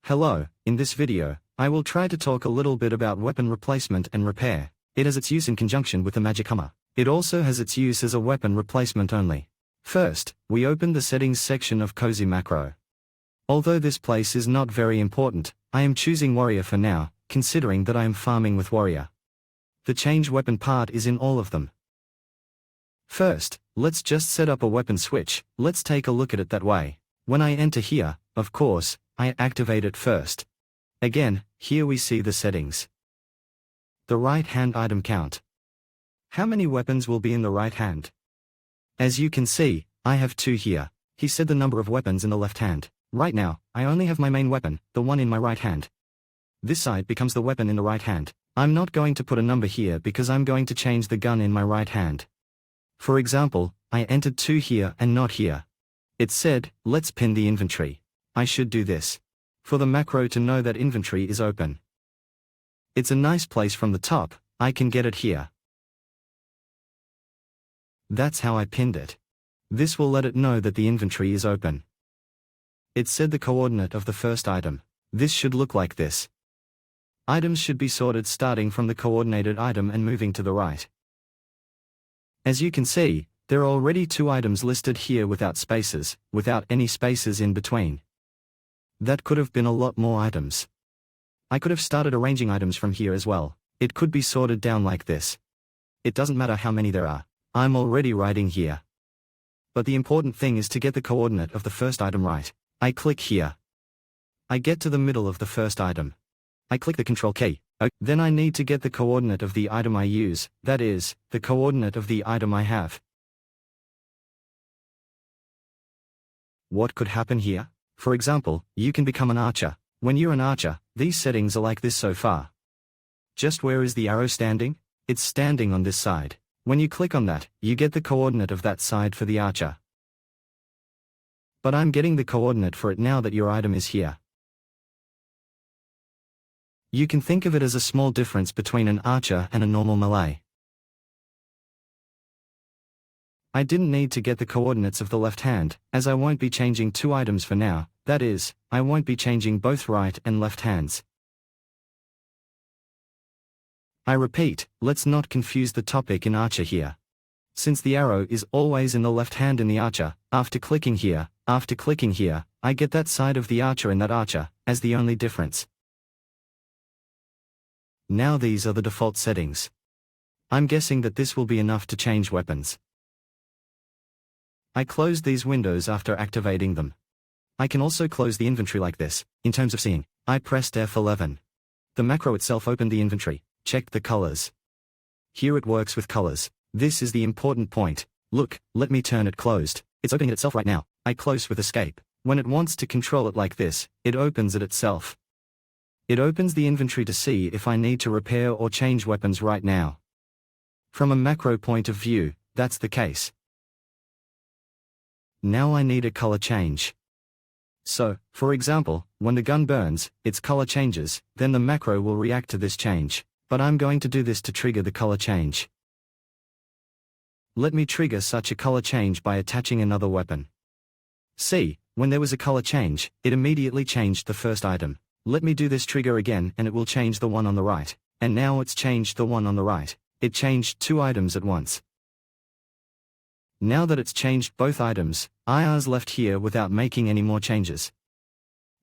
Hello, in this video, I will try to talk a little bit about weapon replacement and repair. It has its use in conjunction with the magic hammer. It also has its use as a weapon replacement only. First, we open the settings section of Cozy Macro. Although this place is not very important, I am choosing warrior for now, considering that I am farming with warrior. The change weapon part is in all of them. First, let's just set up a weapon switch. Let's take a look at it that way. When I enter here, of course, I activate it first. Again, here we see the settings. The right hand item count. How many weapons will be in the right hand? As you can see, I have 2 here. He said the number of weapons in the left hand. Right now, I only have my main weapon, the one in my right hand. This side becomes the weapon in the right hand. I'm not going to put a number here because I'm going to change the gun in my right hand. For example, I entered 2 here and not here. It said, let's pin the inventory. I should do this. For the macro to know that inventory is open. It's a nice place from the top, I can get it here. That's how I pinned it. This will let it know that the inventory is open. It said the coordinate of the first item. This should look like this. Items should be sorted starting from the coordinated item and moving to the right. As you can see, there are already 2 items listed here without spaces, without any spaces in between. That could have been a lot more items. I could have started arranging items from here as well. It could be sorted down like this. It doesn't matter how many there are. I'm already writing here. But the important thing is to get the coordinate of the first item right. I click here. I get to the middle of the first item. I click the control key. Then I need to get the coordinate of the item I use, that is, the coordinate of the item I have. What could happen here? For example, you can become an archer. When you're an archer, these settings are like this so far. Just where is the arrow standing? It's standing on this side. When you click on that, you get the coordinate of that side for the archer. But I'm getting the coordinate for it now that your item is here. You can think of it as a small difference between an archer and a normal melee. I didn't need to get the coordinates of the left hand, as I won't be changing 2 items for now, that is, I won't be changing both right and left hands. I repeat, let's not confuse the topic in archer here. Since the arrow is always in the left hand in the archer, after clicking here, I get that side of the archer in that archer, as the only difference. Now these are the default settings. I'm guessing that this will be enough to change weapons. I closed these windows after activating them. I can also close the inventory like this. In terms of seeing, I pressed F11. The macro itself opened the inventory, checked the colors. Here it works with colors. This is the important point. Look, let me turn it closed. It's opening it itself right now. I close with escape. When it wants to control it like this, it opens it itself. It opens the inventory to see if I need to repair or change weapons right now. From a macro point of view, that's the case. Now I need a color change. So, for example, when the gun burns, its color changes, then the macro will react to this change. But I'm going to do this to trigger the color change. Let me trigger such a color change by attaching another weapon. See, when there was a color change, it immediately changed the first item. Let me do this trigger again and it will change the one on the right. And now it's changed the one on the right. It changed 2 items at once. Now that it's changed both items, IR's left here without making any more changes.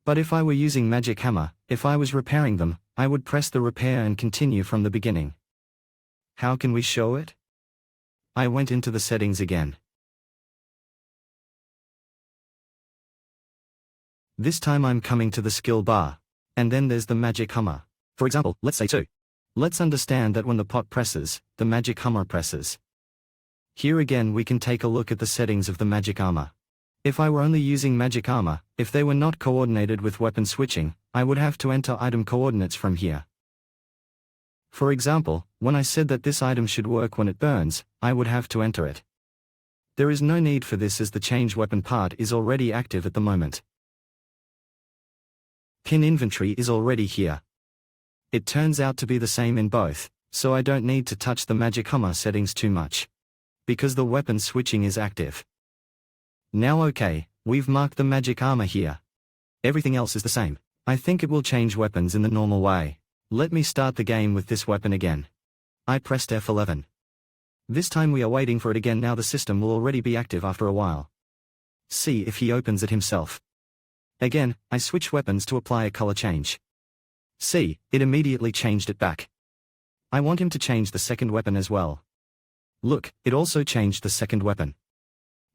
But if I were using magic hammer, if I was repairing them, I would press the repair and continue from the beginning. How can we show it? I went into the settings again. This time I'm coming to the skill bar. And then there's the magic hammer. For example, let's say 2. Let's understand that when the pot presses, the magic hammer presses. Here again we can take a look at the settings of the magic armor. If I were only using magic armor, if they were not coordinated with weapon switching, I would have to enter item coordinates from here. For example, when I said that this item should work when it burns, I would have to enter it. There is no need for this as the change weapon part is already active at the moment. Pin inventory is already here. It turns out to be the same in both, so I don't need to touch the magic hammer settings too much. Because the weapon switching is active. Now okay, we've marked the magic armor here. Everything else is the same. I think it will change weapons in the normal way. Let me start the game with this weapon again. I pressed F11. This time we are waiting for it again. Now the system will already be active after a while. See if he opens it himself. Again, I switch weapons to apply a color change. See, it immediately changed it back. I want him to change the second weapon as well. Look, it also changed the second weapon.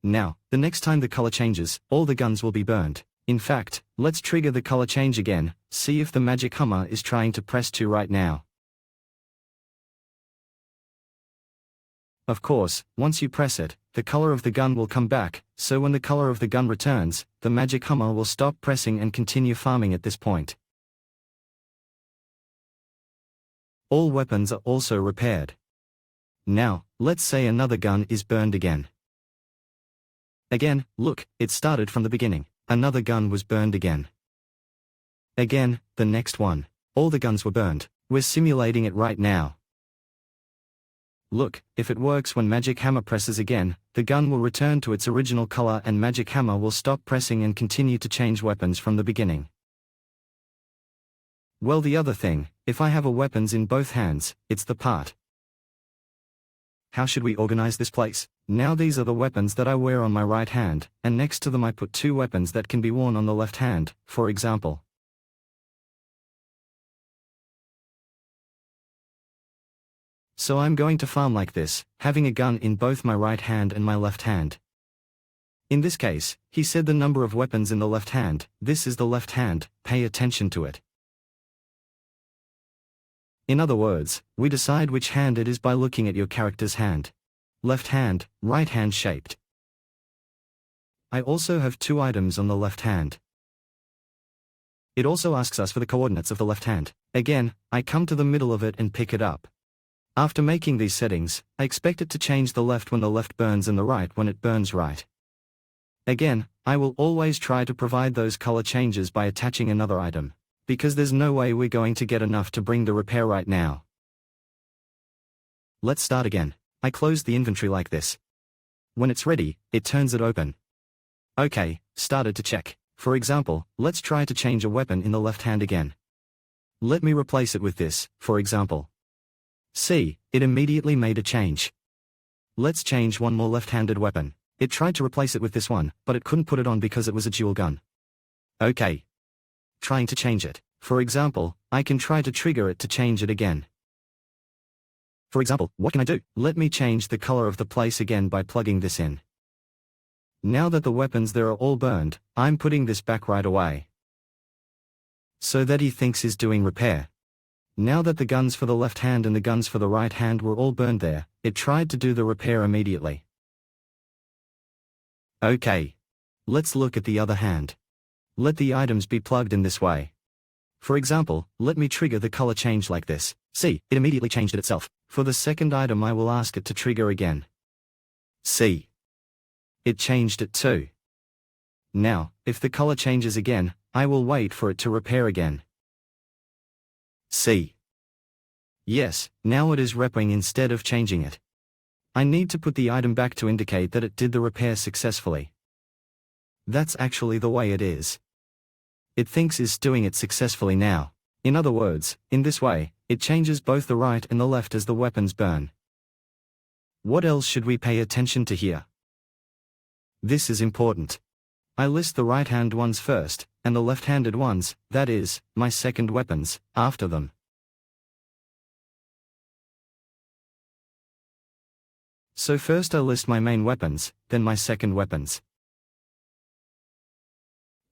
Now, the next time the color changes, all the guns will be burned. In fact, let's trigger the color change again, see if the magic hammer is trying to press 2 right now. Of course, once you press it, the color of the gun will come back, so when the color of the gun returns, the magic hammer will stop pressing and continue farming at this point. All weapons are also repaired. Now, let's say another gun is burned again. Again, look, it started from the beginning. Another gun was burned again. Again, the next one. All the guns were burned. We're simulating it right now. Look, if it works when magic hammer presses again, the gun will return to its original color and magic hammer will stop pressing and continue to change weapons from the beginning. Well, the other thing, if I have a weapons in both hands, it's the part. How should we organize this place? Now these are the weapons that I wear on my right hand, and next to them I put 2 weapons that can be worn on the left hand, for example. So I'm going to farm like this, having a gun in both my right hand and my left hand. In this case, he said the number of weapons in the left hand. This is the left hand, pay attention to it. In other words, we decide which hand it is by looking at your character's hand. Left hand, right hand shaped. I also have 2 items on the left hand. It also asks us for the coordinates of the left hand. Again, I come to the middle of it and pick it up. After making these settings, I expect it to change the left when the left burns and the right when it burns right. Again, I will always try to provide those color changes by attaching another item, because there's no way we're going to get enough to bring the repair right now. Let's start again. I close the inventory like this. When it's ready, it turns it open. Okay, started to check. For example, let's try to change a weapon in the left hand again. Let me replace it with this, for example. See, it immediately made a change. Let's change one more left-handed weapon. It tried to replace it with this one, but it couldn't put it on because it was a dual gun. Okay. Trying to change it. For example, I can try to trigger it to change it again. For example, what can I do? Let me change the color of the place again by plugging this in. Now that the weapons there are all burned, I'm putting this back right away. So that he thinks he's doing repair. Now that the guns for the left hand and the guns for the right hand were all burned there, it tried to do the repair immediately. Okay. Let's look at the other hand. Let the items be plugged in this way. For example, let me trigger the color change like this. See, it immediately changed it itself. For the second item I will ask it to trigger again. See. It changed it too. Now, if the color changes again, I will wait for it to repair again. See. Yes, now it is repairing instead of changing it. I need to put the item back to indicate that it did the repair successfully. That's actually the way it is. It thinks it's doing it successfully now. In other words, in this way, it changes both the right and the left as the weapons burn. What else should we pay attention to here? This is important. I list the right-hand ones first, and the left-handed ones, that is, my second weapons, after them. So first I list my main weapons, then my second weapons.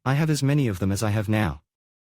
I have as many of them as I have now.